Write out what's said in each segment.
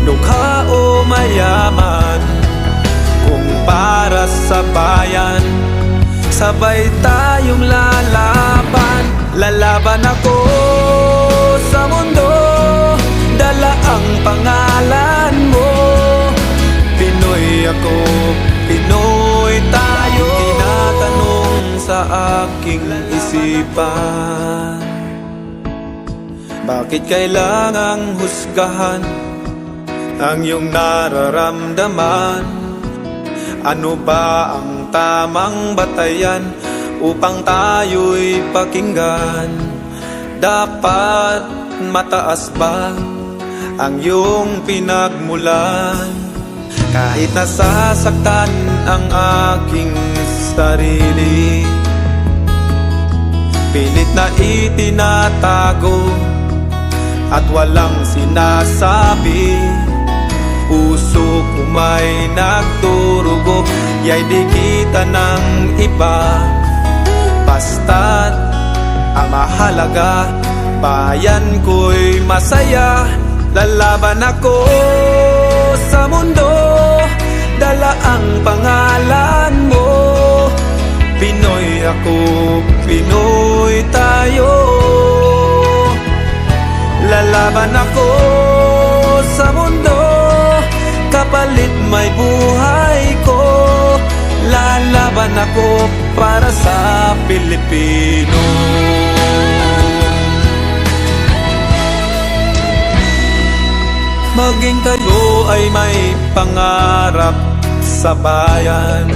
dukha o mayaman. Kung para sa bayan, sabay tayong lalaban. Lalaban ako sa mundo, dala ang pangalan mo. Pinoy ako, Pinoy tayo. Tinatanong sa aking isipan, bakit kailangang husgahan ang iyong nararamdaman? Ano ba ang tamang batayan upang tayo'y pakinggan? Dapat mataas ba ang iyong pinagmulan? Kahit nasasaktan ang aking sarili, pilit na itinatago at walang sinasabi. Puso ko may nagdurugo, ya'y di kita ng iba. Basta't ang mahalaga, bayan ko'y masaya. Lalaban ako sa mundo, dala ang pangalan mo. Pinoy ako, Pinoy tayo. Lalaban ako sa mundo, kapalit may buhay ko. Lalaban ako para sa Pilipino. Maging tayo ay may pangarap sa bayan,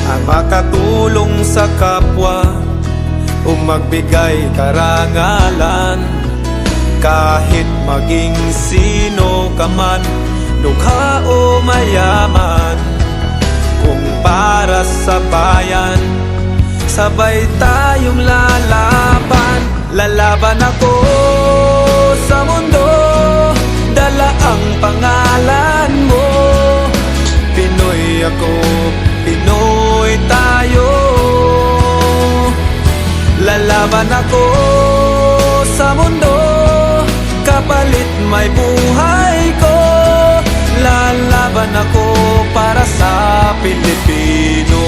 ang makatulong sa kapwa o magbigay karangalan. Kahit maging sino ka man, dukha o mayaman. Kung para sa bayan, sabay tayong lalaban. Lalaban ako sa mundo, dala ang pangalan mo. Pinoy ako, Pinoy tayo. Lalaban ako sa mundo, kapalit may buhay ko. Lalaban ako para sa Pilipino.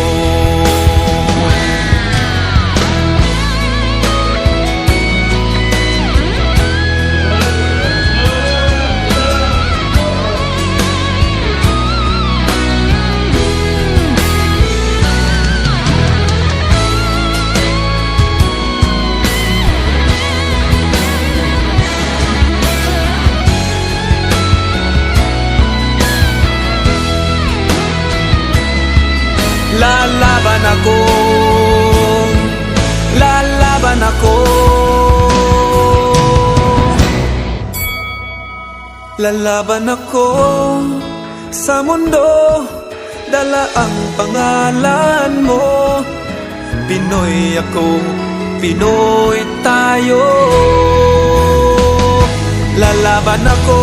Lalaban ako, lalaban ako. Lalaban ako sa mundo, dala ang pangalan mo. Pinoy ako, Pinoy tayo. Lalaban ako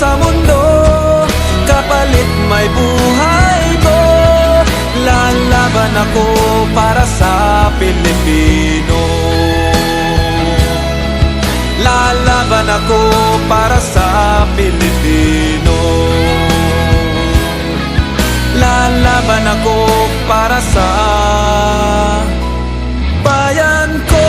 sa mundo, kapalit may buhay ko. Lalaban ako para sa Pilipino. Lalaban ako para sa Pilipino. Lalaban ako para sa bayan ko.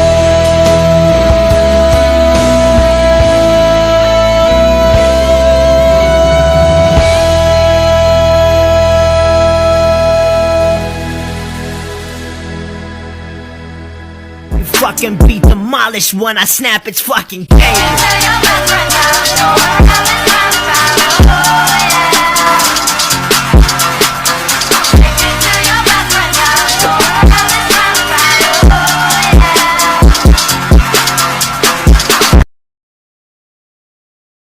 Fucking beat demolished when I snap, it's fucking chaos.